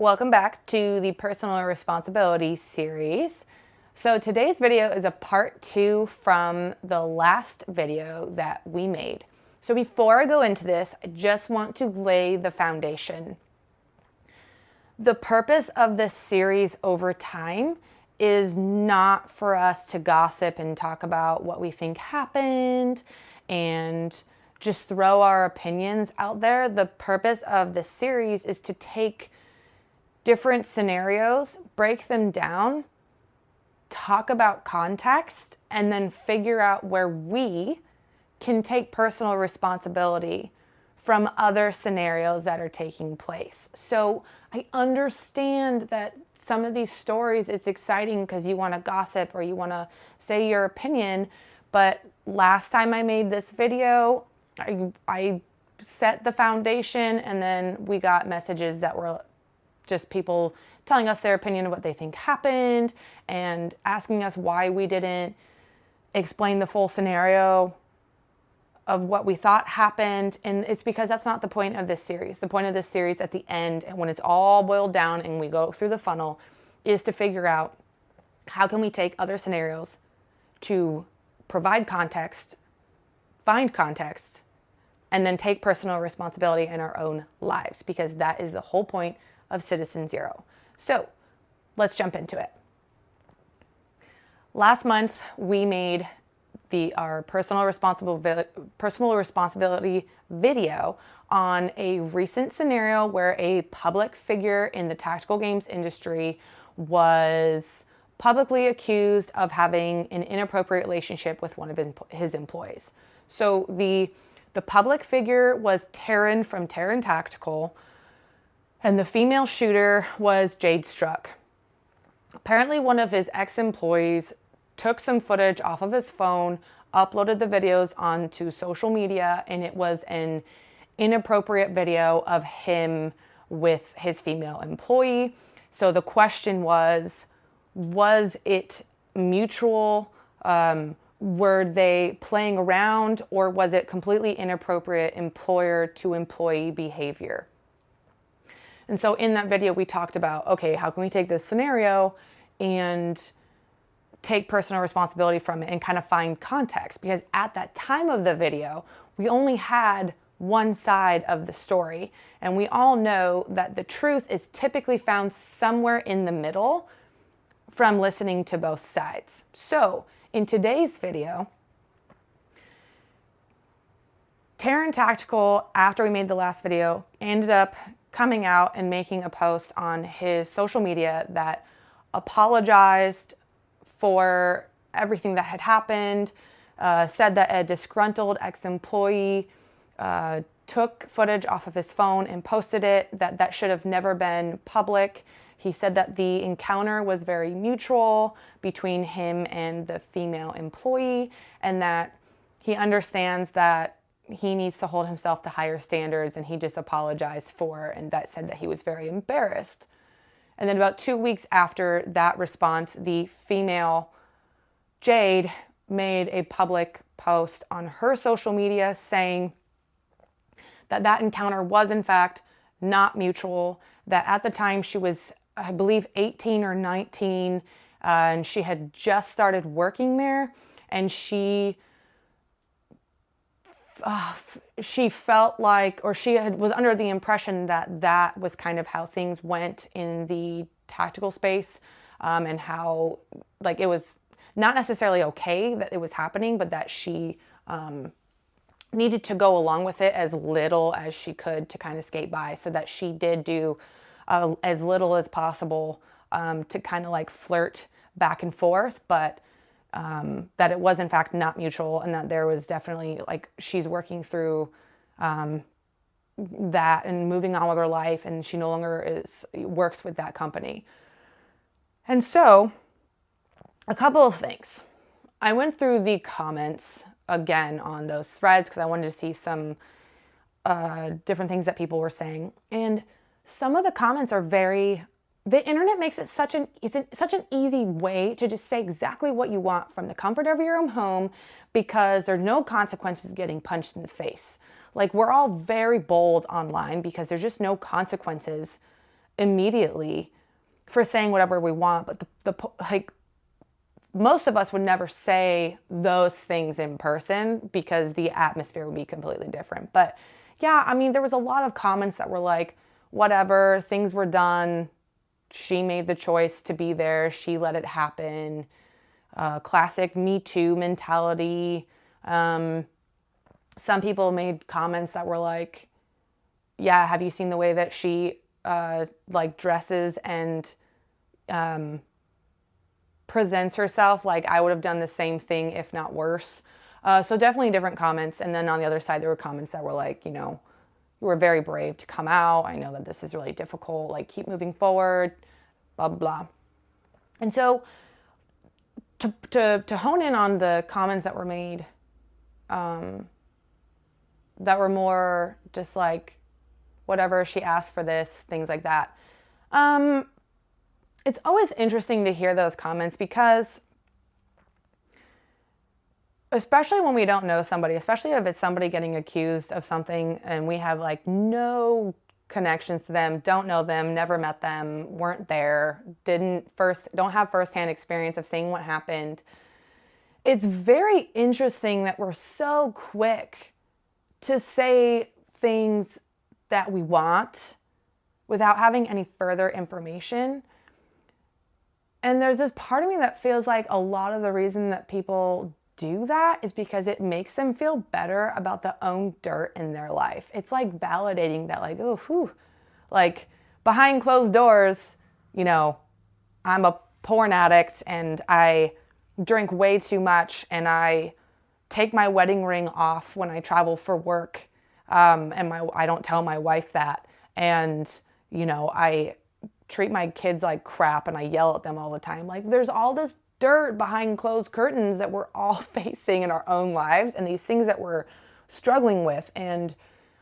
Welcome back to the personal responsibility series. So today's video is a part 2 from the last video that we made. So before I go into this, I just want to lay the foundation. The purpose of this series over time is not for us to gossip and talk about what we think happened and just throw our opinions out there. The purpose of this series is to take different scenarios, break them down, talk about context, and then figure out where we can take personal responsibility from other scenarios that are taking place. So I understand that some of these stories, it's exciting because you want to gossip or you want to say your opinion, but last time I made this video, I set the foundation and then we got messages that were just people telling us their opinion of what they think happened and asking us why we didn't explain the full scenario of what we thought happened. And it's because that's not the point of this series. The point of this series at the end, and when it's all boiled down and we go through the funnel, is to figure out how can we take other scenarios to provide context, find context, and then take personal responsibility in our own lives, because that is the whole point of Citizen Zero. So let's jump into it. Last month, we made our personal responsibility video on a recent scenario where a public figure in the tactical games industry was publicly accused of having an inappropriate relationship with one of his employees. So the public figure was Taryn from Taryn Tactical, and the female shooter was Jade Struck. Apparently, one of his ex-employees took some footage off of his phone, uploaded the videos onto social media, and it was an inappropriate video of him with his female employee. So the question was it mutual? Were they playing around, or was it completely inappropriate employer-to-employee behavior? And so in that video, we talked about, okay, how can we take this scenario and take personal responsibility from it and kind of find context? Because at that time of the video, we only had one side of the story. And we all know that the truth is typically found somewhere in the middle from listening to both sides. So in today's video, Taryn Tactical, after we made the last video, ended up coming out and making a post on his social media that apologized for everything that had happened, said that a disgruntled ex-employee took footage off of his phone and posted it, that should have never been public. He said that the encounter was very mutual between him and the female employee, and that he understands that he needs to hold himself to higher standards, and he just apologized for, and that said that he was very embarrassed. And then about 2 weeks after that response, the female Jade made a public post on her social media saying that that encounter was in fact not mutual, that at the time she was, I believe, 18 or 19, and she had just started working there, and she felt like, or was under the impression that was kind of how things went in the tactical space, and how, like, it was not necessarily okay that it was happening, but that she needed to go along with it as little as she could to kind of skate by, so that she did do as little as possible to kind of like flirt back and forth, but that it was in fact not mutual, and that there was definitely, like, she's working through that and moving on with her life, and she no longer works with that company. And so a couple of things. I went through the comments again on those threads because I wanted to see some different things that people were saying, and some of the comments are the internet makes it such an easy way to just say exactly what you want from the comfort of your own home, because there's no consequences getting punched in the face. Like, we're all very bold online because there's just no consequences immediately for saying whatever we want. But like, most of us would never say those things in person because the atmosphere would be completely different. But yeah, I mean, there was a lot of comments that were like, whatever, things were done. She made the choice to be there. She let it happen. Classic Me Too mentality. Some people made comments that were like, yeah, have you seen the way that she like dresses and presents herself? Like, I would have done the same thing, if not worse. So definitely different comments. And then on the other side, there were comments that were like, you know, you were very brave to come out. I know that this is really difficult. Like, keep moving forward, blah, blah, blah. And so to hone in on the comments that were made, that were more just like, whatever, she asked for this, things like that. It's always interesting to hear those comments because, especially when we don't know somebody, especially if it's somebody getting accused of something and we have like no connections to them, don't know them, never met them, weren't there, don't have firsthand experience of seeing what happened. It's very interesting that we're so quick to say things that we want without having any further information. And there's this part of me that feels like a lot of the reason that people do that is because it makes them feel better about the own dirt in their life. It's like validating that, like, oh, whew, like behind closed doors, you know, I'm a porn addict and I drink way too much and I take my wedding ring off when I travel for work. And I don't tell my wife that. And, you know, I treat my kids like crap and I yell at them all the time. Like, there's all this dirt behind closed curtains that we're all facing in our own lives and these things that we're struggling with. And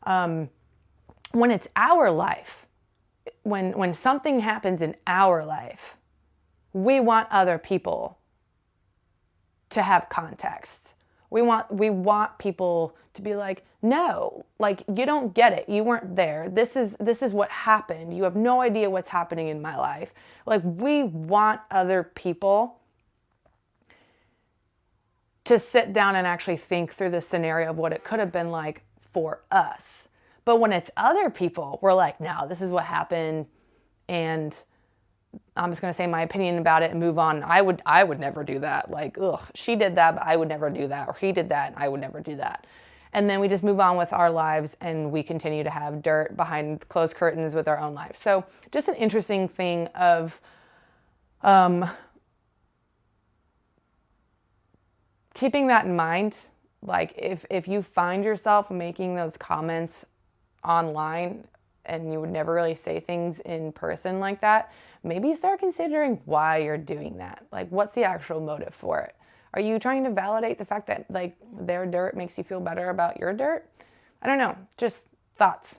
when it's our life, when something happens in our life, we want other people to have context. We want people to be like, no, like, you don't get it. You weren't there. This is what happened. You have no idea what's happening in my life. Like, we want other people to sit down and actually think through the scenario of what it could have been like for us. But when it's other people, we're like, no, this is what happened, and I'm just going to say my opinion about it and move on. I would never do that. Like, ugh, she did that, but I would never do that. Or he did that, and I would never do that. And then we just move on with our lives and we continue to have dirt behind closed curtains with our own lives. So just an interesting thing of keeping that in mind. Like, if you find yourself making those comments online and you would never really say things in person like that, maybe start considering why you're doing that. Like, what's the actual motive for it? Are you trying to validate the fact that, like, their dirt makes you feel better about your dirt? I don't know, just thoughts.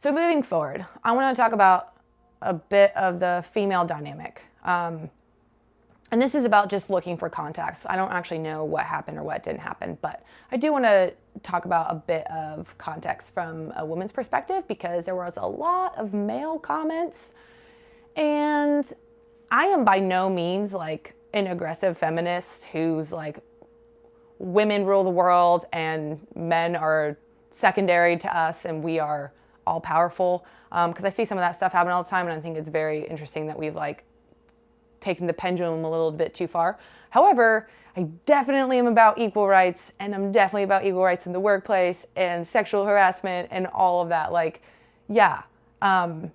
So moving forward, I want to talk about a bit of the female dynamic. And this is about just looking for context. I don't actually know what happened or what didn't happen, but I do want to talk about a bit of context from a woman's perspective because there was a lot of male comments, and I am by no means like an aggressive feminist who's like, women rule the world and men are secondary to us and we are all powerful. Because I see some of that stuff happen all the time, and I think it's very interesting that we've like taken the pendulum a little bit too far. However, I definitely am about equal rights, and I'm definitely about equal rights in the workplace and sexual harassment and all of that. Like, yeah. And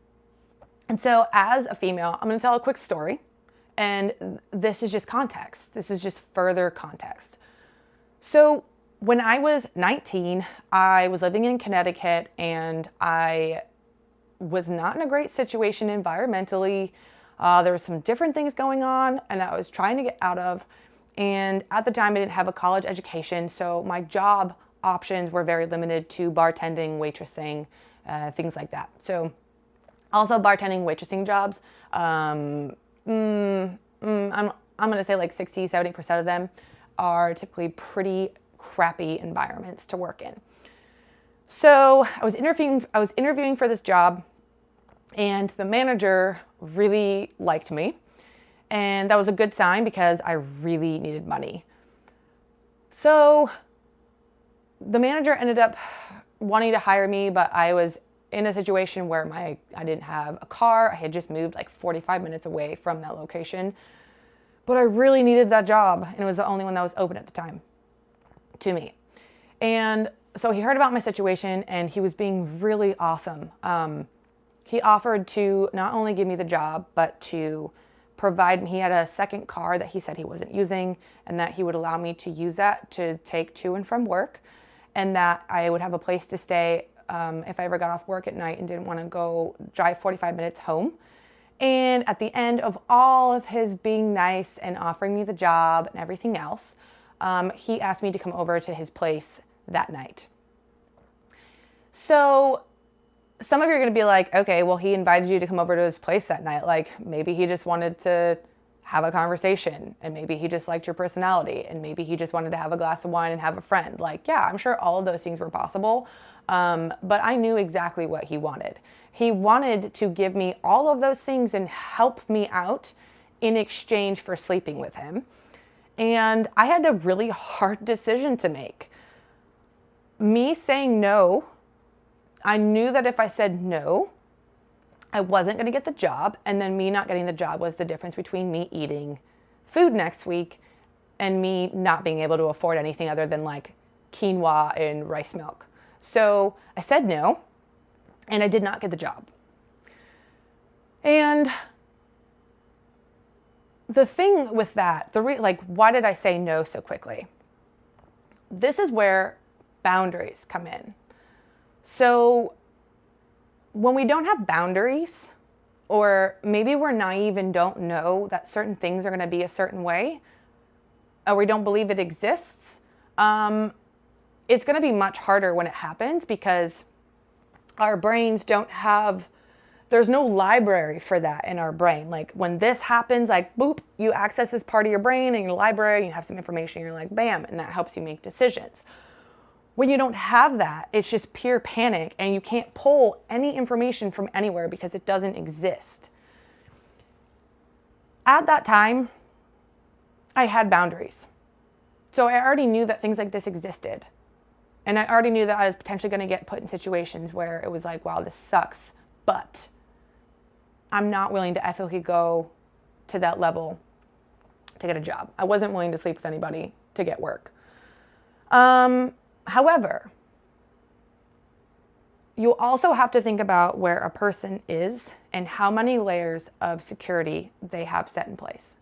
so as a female, I'm going to tell a quick story. And this is just context. This is just further context. So when I was 19, I was living in Connecticut and I was not in a great situation environmentally. There were some different things going on and I was trying to get out of. And at the time I didn't have a college education, so my job options were very limited to bartending, waitressing, things like that. So also bartending, waitressing jobs, I'm going to say like 60, 70% of them are typically pretty crappy environments to work in. So I was interviewing for this job And the manager really liked me. And that was a good sign because I really needed money. So the manager ended up wanting to hire me, but I was in a situation where I didn't have a car. I had just moved like 45 minutes away from that location. But I really needed that job, and it was the only one that was open at the time to me. And so he heard about my situation, and he was being really awesome. He offered to not only give me the job, but to provide me. He had a second car that he said he wasn't using, and that he would allow me to use that to take to and from work, and that I would have a place to stay if I ever got off work at night and didn't want to go drive 45 minutes home. And at the end of all of his being nice and offering me the job and everything else, he asked me to come over to his place that night. So some of you are going to be like, okay, well, he invited you to come over to his place that night. Like, maybe he just wanted to have a conversation, and maybe he just liked your personality, and maybe he just wanted to have a glass of wine and have a friend. Like, yeah, I'm sure all of those things were possible. But I knew exactly what he wanted. He wanted to give me all of those things and help me out in exchange for sleeping with him. And I had a really hard decision to make. Me saying no, I knew that if I said no, I wasn't going to get the job. And then me not getting the job was the difference between me eating food next week and me not being able to afford anything other than like quinoa and rice milk. So I said no, and I did not get the job. And the thing with that, why did I say no so quickly? This is where boundaries come in. So when we don't have boundaries, or maybe we're naive and don't know that certain things are going to be a certain way, or we don't believe it exists, it's going to be much harder when it happens because our brains don't have, there's no library for that in our brain. Like when this happens, like boop, you access this part of your brain and your library, and you have some information, you're like, bam, and that helps you make decisions. When you don't have that, it's just pure panic, and you can't pull any information from anywhere because it doesn't exist. At that time, I had boundaries. So I already knew that things like this existed. And I already knew that I was potentially going to get put in situations where it was like, wow, this sucks, but I'm not willing to ethically go to that level to get a job. I wasn't willing to sleep with anybody to get work. However, you also have to think about where a person is and how many layers of security they have set in place.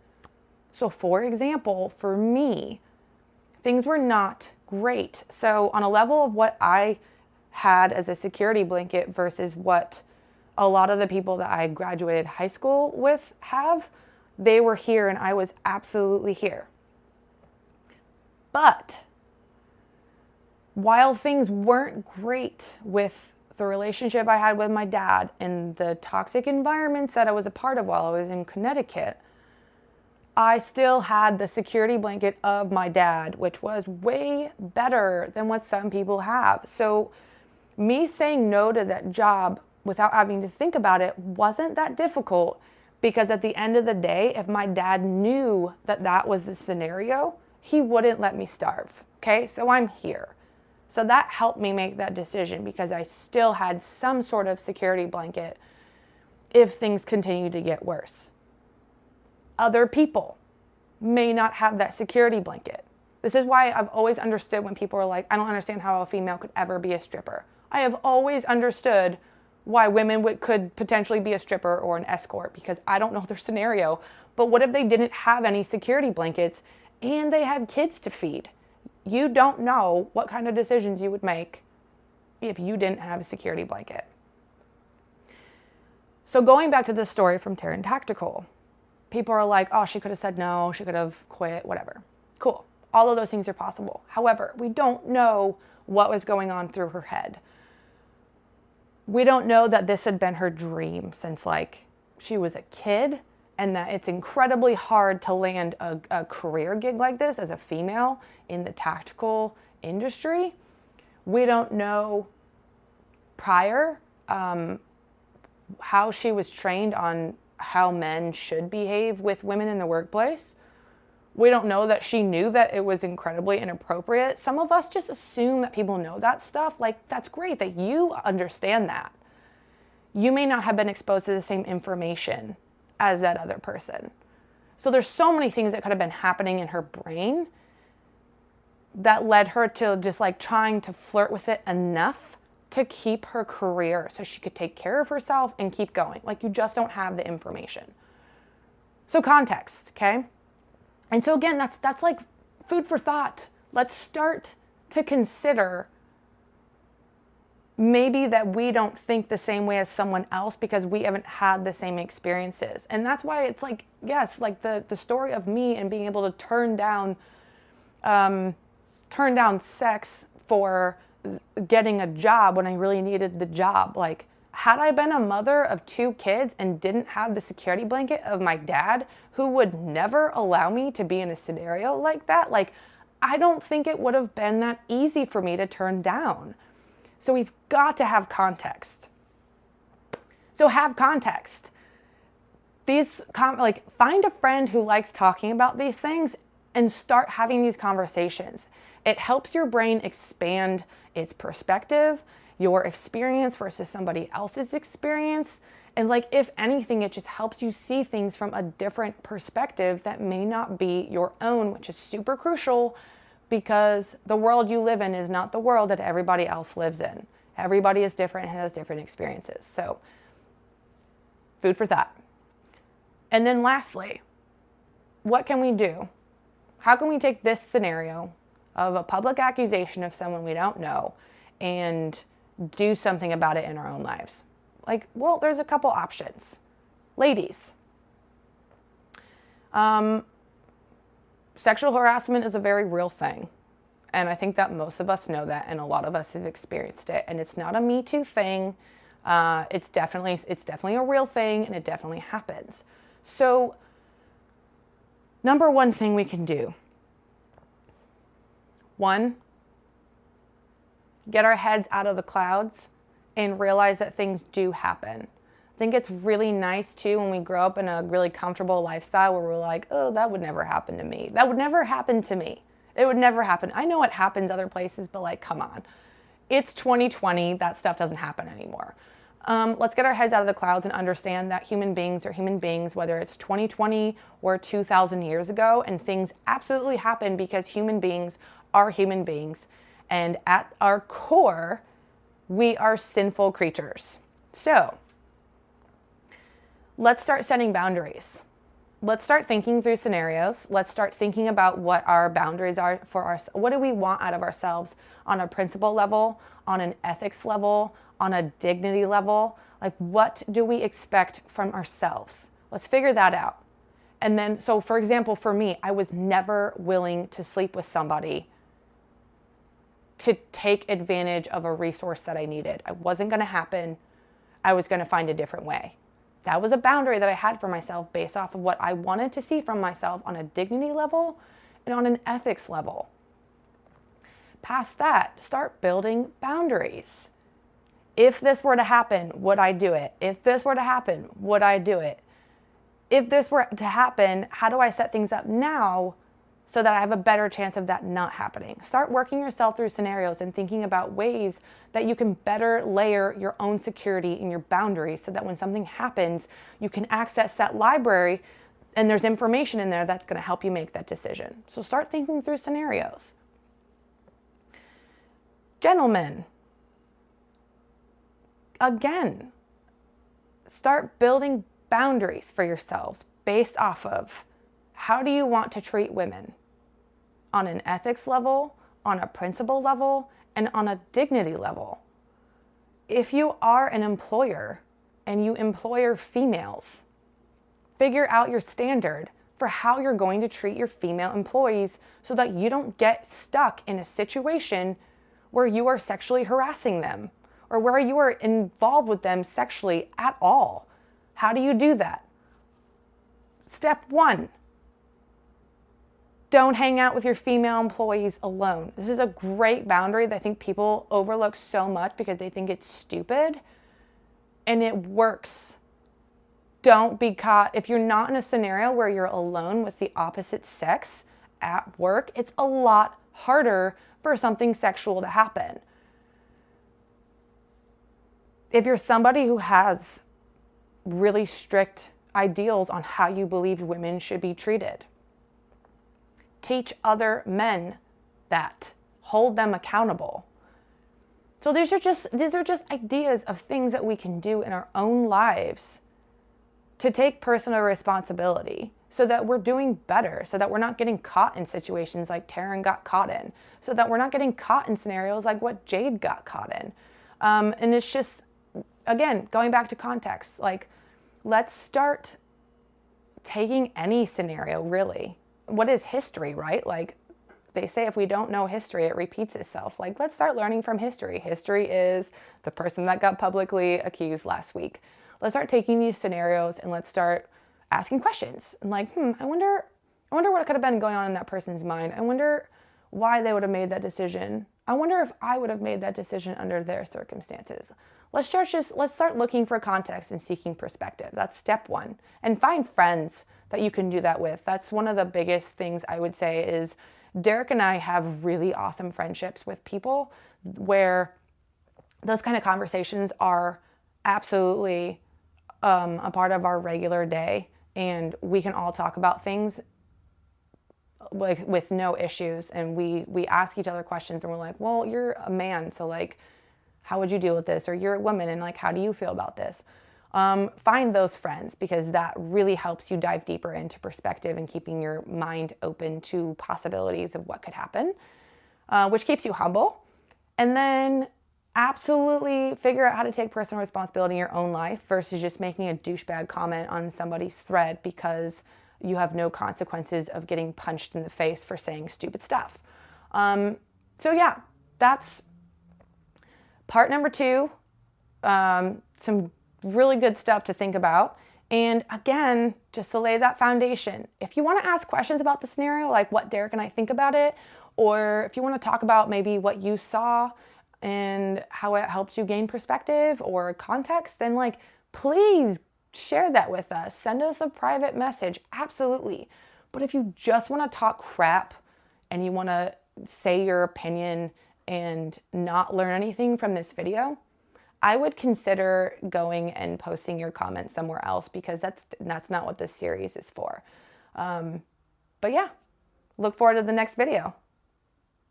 So for example, for me, things were not great. So on a level of what I had as a security blanket versus what a lot of the people that I graduated high school with have, they were here and I was absolutely here. But while things weren't great with the relationship I had with my dad and the toxic environments that I was a part of while I was in Connecticut, I still had the security blanket of my dad, which was way better than what some people have. So me saying no to that job without having to think about it wasn't that difficult, because at the end of the day, if my dad knew that that was the scenario, he wouldn't let me starve. Okay, so I'm here. So that helped me make that decision because I still had some sort of security blanket if things continue to get worse. Other people may not have that security blanket. This is why I've always understood when people are like, I don't understand how a female could ever be a stripper. I have always understood why women could potentially be a stripper or an escort, because I don't know their scenario. But what if they didn't have any security blankets and they had kids to feed? You don't know what kind of decisions you would make if you didn't have a security blanket. So going back to the story from Taryn Tactical, people are like, oh, she could have said no, she could have quit, whatever. Cool. All of those things are possible. However, we don't know what was going on through her head. We don't know that this had been her dream since she was a kid, and that it's incredibly hard to land a career gig like this as a female in the tactical industry. We don't know prior how she was trained on how men should behave with women in the workplace. We don't know that she knew that it was incredibly inappropriate. Some of us just assume that people know that stuff. Like, that's great that you understand that. You may not have been exposed to the same information as that other person. So there's so many things that could have been happening in her brain that led her to just like trying to flirt with it enough to keep her career so she could take care of herself and keep going. Like, you just don't have the information. So context, okay? And so again, that's like food for thought. Let's start to consider maybe that we don't think the same way as someone else because we haven't had the same experiences. And that's why it's like, yes, like the story of me and being able to turn down sex for getting a job when I really needed the job. Like, had I been a mother of 2 kids and didn't have the security blanket of my dad, who would never allow me to be in a scenario like that, like, I don't think it would have been that easy for me to turn down. So we've got to have context. So have context. Find a friend who likes talking about these things and start having these conversations. It helps your brain expand its perspective, your experience versus somebody else's experience. And like, if anything, it just helps you see things from a different perspective that may not be your own, which is super crucial because the world you live in is not the world that everybody else lives in. Everybody is different and has different experiences. So, food for thought. And then lastly, what can we do? How can we take this scenario of a public accusation of someone we don't know and do something about it in our own lives? Like, well, there's a couple options. Ladies, sexual harassment is a very real thing. And I think that most of us know that, and a lot of us have experienced it. And it's not a Me Too thing. It's definitely a real thing, and it definitely happens. So, number one thing we can do. 1, get our heads out of the clouds and realize that things do happen. I think it's really nice too when we grow up in a really comfortable lifestyle where we're like, oh, that would never happen to me. That would never happen to me. It would never happen. I know it happens other places, but like, come on. It's 2020. That stuff doesn't happen anymore. Let's get our heads out of the clouds and understand that human beings are human beings, whether it's 2020 or 2,000 years ago, and things absolutely happen because human beings are human beings. And at our core, we are sinful creatures. So let's start setting boundaries. Let's start thinking through scenarios. Let's start thinking about what our boundaries are for us. What do we want out of ourselves on a principle level, on an ethics level, on a dignity level? Like, what do we expect from ourselves? Let's figure that out. And then, so for example, for me, I was never willing to sleep with somebody to take advantage of a resource that I needed. It wasn't going to happen. I was going to find a different way. That was a boundary that I had for myself based off of what I wanted to see from myself on a dignity level and on an ethics level. Past that, start building boundaries. If this were to happen, would I do it? If this were to happen, would I do it? If this were to happen, how do I set things up now so that I have a better chance of that not happening? Start working yourself through scenarios and thinking about ways that you can better layer your own security and your boundaries so that when something happens, you can access that library and there's information in there that's going to help you make that decision. So start thinking through scenarios. Gentlemen, again, start building boundaries for yourselves based off of how do you want to treat women on an ethics level, on a principle level, and on a dignity level. If you are an employer and you employ females, figure out your standard for how you're going to treat your female employees so that you don't get stuck in a situation where you are sexually harassing them or where you are involved with them sexually at all. How do you do that? Step 1. Don't hang out with your female employees alone. This is a great boundary that I think people overlook so much because they think it's stupid. and it works. Don't be caught. If you're not in a scenario where you're alone with the opposite sex at work, it's a lot harder for something sexual to happen. If you're somebody who has really strict ideals on how you believe women should be treated, teach other men that. Hold them accountable. So these are just ideas of things that we can do in our own lives to take personal responsibility so that we're doing better, so that we're not getting caught in situations like Taryn got caught in, so that we're not getting caught in scenarios like what Jade got caught in. And it's just, again, going back to context, like, let's start taking any scenario, really. What is history, right? Like, they say if we don't know history, it repeats itself. Like, let's start learning from history. History is the person that got publicly accused last week. Let's start taking these scenarios and let's start asking questions. And like, I wonder what could have been going on in that person's mind. I wonder why they would have made that decision. I wonder if I would have made that decision under their circumstances. Let's start looking for context and seeking perspective. That's step one. And find friends that you can do that with. That's one of the biggest things I would say is Derek and I have really awesome friendships with people where those kind of conversations are absolutely a part of our regular day, and we can all talk about things like with no issues, and we ask each other questions, and we're like, well, you're a man, so like, how would you deal with this? Or you're a woman, and like, how do you feel about this? Find those friends, because that really helps you dive deeper into perspective and keeping your mind open to possibilities of what could happen, which keeps you humble. And then absolutely figure out how to take personal responsibility in your own life versus just making a douchebag comment on somebody's thread because you have no consequences of getting punched in the face for saying stupid stuff. So yeah, that's part number 2. Some really good stuff to think about. And again, just to lay that foundation, if you want to ask questions about the scenario, like what Derek and I think about it, or if you want to talk about maybe what you saw and how it helped you gain perspective or context, then like, please share that with us. Send us a private message. Absolutely. But if you just want to talk crap and you want to say your opinion and not learn anything from this video, I would consider going and posting your comments somewhere else, because that's not what this series is for. But yeah, look forward to the next video.